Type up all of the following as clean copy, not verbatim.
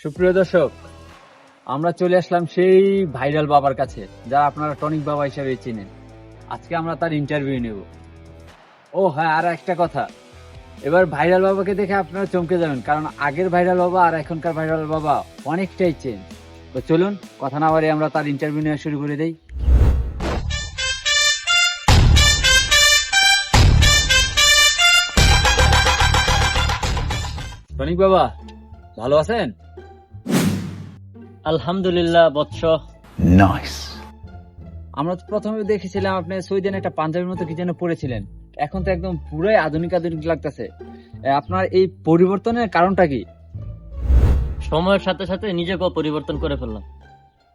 সুপ্রিয় দর্শক, আমরা চলে আসলাম সেই ভাইরাল বাবার কাছে, যা আপনারা টনিক বাবা হিসেবে চিনেন। আজকে আমরা তার ইন্টারভিউ নেব। ও হ্যাঁ, আর একটা কথা, এবার ভাইরাল বাবাকে দেখে আপনারা চমকে যাবেন, কারণ আগের ভাইরাল বাবা আর এখনকার ভাইরাল বাবা অনেকটাই চেঞ্জ। তো চলুন কথা না বাড়িয়ে আমরা তার ইন্টারভিউ নেওয়া শুরু করে দেই। টনিক বাবা, ভালো আছেন? আলহামদুলিল্লাহ বৎস। নাইস। আমরা তো প্রথমে দেখেছিলাম আপনি সুইডেন একটা পাঞ্জাবির মতো কি যেন পরেছিলেন, এখন তো একদম পুরাই আধুনিক আধুনিক লাগতেছে। আপনার এই পরিবর্তনের কারণটা কি? সময়ের সাথে সাথে নিজেকেও পরিবর্তন করে ফেললাম।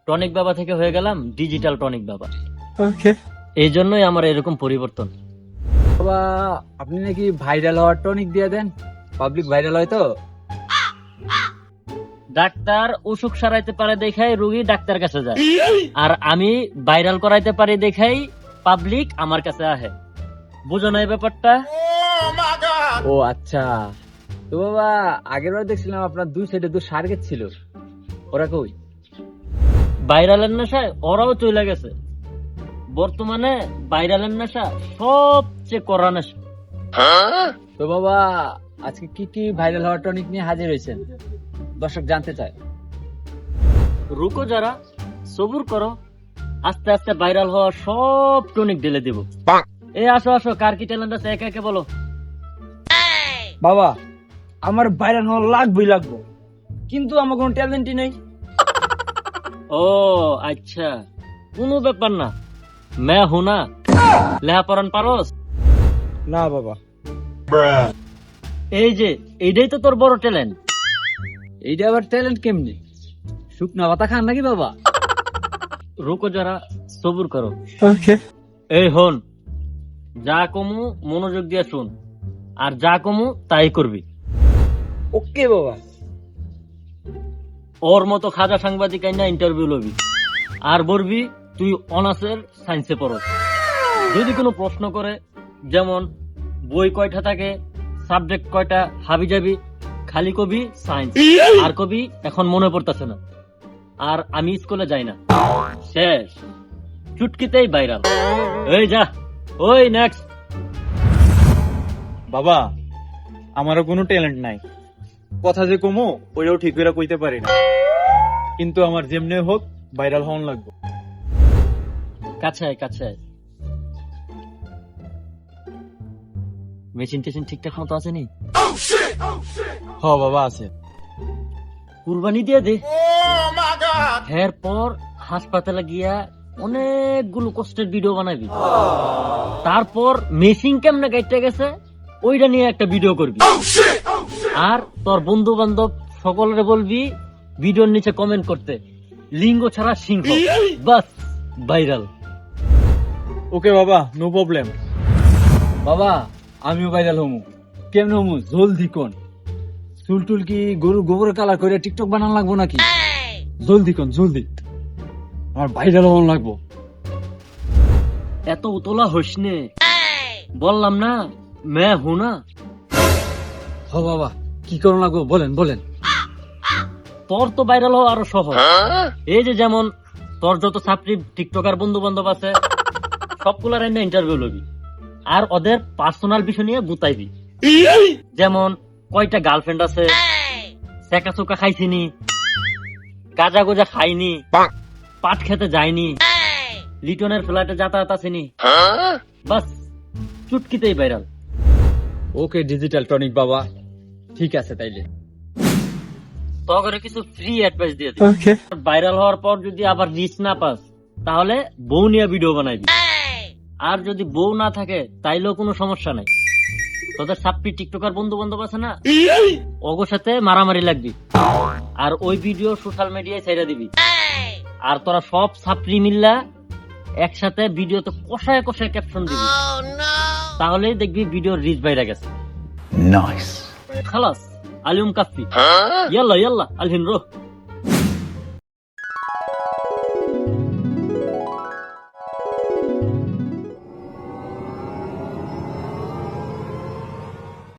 টনিক বাবা থেকে হয়ে গেলাম ডিজিটাল টনিক বাবা। এই জন্যই আমার এরকম পরিবর্তন। বাবা, আপনি নাকি ভাইরাল হওয়ার টনিক দিয়ে দেন, পাবলিক ভাইরাল হয় তো? ডাক্তার অসুখ সারাইতে পারে দেখাই রোগী ডাক্তার কাছে যায়, আর আমি ভাইরাল করাইতে পারি দেখাই পাবলিক আমার কাছে আহে। বুঝো না এই ব্যাপারটা? ও আচ্ছা। তো বাবা, আগের বার দেখছিলাম আপনার দুই সাইডে দুই টার্গেট ছিল, ওরা কই? ভাইরালের নেশায় ওরাও চলে গেছে। বর্তমানে ভাইরালের নেশা সবচেয়ে কড়া নেশা। তো বাবা, আজকে কি কি ভাইরাল হওয়ার টনিক নিয়ে হাজির হয়েছেন, দর্শক জানতে চায়। রুকো যারা, সবুর করো, আস্তে আস্তে ভাইরাল হওয়া সব টনিক ঢেলে দিব। এই আসো আসো, কার কি ট্যালেন্ট আছে একে একে বলো। বাবা, আমার ভাইরাল হওয়া লাগবো, কিন্তু আমার কোনো ট্যালেন্টই নেই। ও আচ্ছা, কোনো ব্যাপার না। मैं हूं ना, লেহাপড়ান পারস? না বাবা। এই যে এইটাই তো তোর বড় ট্যালেন্ট। এইটা আবার ট্যালেন্ট কেমনি? শুকনা পাতা খান নাকি বাবা? রুকো যারা, সবুর করো। এই হন, যা কমু মনোযোগ দিয়ে শুন, আর যা কমু তাই করবি। ওকে বাবা। ওর মতো খাজা সাংবাদিক আইনা ইন্টারভিউ লবি, আর বলবি তুই অনার্সের সায়েন্সে পড়স। যদি কোনো প্রশ্ন করে, যেমন বই কয়টা থাকে, সাবজেক্ট কয়টা, হাবি যাবি, খালি কবি সায়েন্স, আর কবি এখন মনে পড়তেছে না, আর আমি স্কুলে যাই না। শেষ, চুটকিতেই ভাইরাল। এই যা, ওই নেক্সট। বাবা, আমারও কোনো ট্যালেন্ট নাই, কথা যে কমো ওইটাও ঠিক করে কইতে পারি না, কিন্তু আমার যেমনি হোক ভাইরাল হওয়ান লাগবে। কাছে আয়, কাছে আয়। মেশিন টেশিন ঠিকঠাক মতো আছে নি? হ বাবা, আছে। কুরবানি দিয়ে দে। এরপর হাসপাতালে গিয়া অনেকগুলো কষ্টের ভিডিও বানাবি, তারপর মেশিন কেমনে গাইতে গেছে ওইটা নিয়ে একটা ভিডিও করবি, আর তোর বন্ধু বান্ধব সকলের বলবি ভিডিওর নিচে কমেন্ট করতে, লিঙ্গ ছাড়া সিংহ। বাস, ভাইরাল। ওকে বাবা, নো প্রবলেম। বাবা, আমিও ভাইরাল হমু। কেমন হমু জলদি কোন? চুল টুল কি গরু গোবর কালার করে টিকটক বানান লাগবো নাকি? জলদি কোন, জলদি, আমার ভাইরাল হওয়ান লাগবো। এত উতলা হইস নে, বললাম না मैं हूं ना। হ বাবা, কি করুন লাগবো বলেন বলেন। তোর তো ভাইরাল হওয়া আরো সহজ। এই যে যেমন তোর যত ছাত্রী টিকটকার বন্ধু বান্ধব আছে, সবগুলার এনে ইন্টারভিউ লবি, আর ওদের পার্সোনাল বিষয় নিয়ে গুতাইবি। যেমন কয়টা গার্লফ্রেন্ড আছে, সেকা চোকা খাইছিনি, গাজা গোজা খাইনি, পাট খেতে যায়নি, লিটনের ফ্ল্যাটে যাতায়াত আসেনি। বাস, চুটকিতেই ভাইরাল। ওকে ডিজিটাল টনিক বাবা, ঠিক আছে তাইলে। তখন কিছু ফ্রি অ্যাডভাইস দিয়ে দিই। ভাইরাল হওয়ার পর যদি আবার রিচ না পাস, তাহলে বউ নিয়ে ভিডিও বানাইবি, আর যদি বউ না থাকে তাইলেও কোনো সমস্যা নাই। তোদের সাপ্পি টিকটকার বন্ধু বান্ধব আছে না, ওগোর সাথে মারামারি লাগবি, আর ওই ভিডিও সোশ্যাল মিডিয়ায় ছেড়ে দিবি, আর তোরা সব সাপ্পি মিল্লা একসাথে ভিডিওতে কষায় কষায় ক্যাপশন দিবি, তাহলেই দেখবি ভিডিওর রিচ বাইরে গেছে। নাইস। খালাস, আলিম কাফি। ইয়াল্লা ইয়াল্লা আলহিন রো।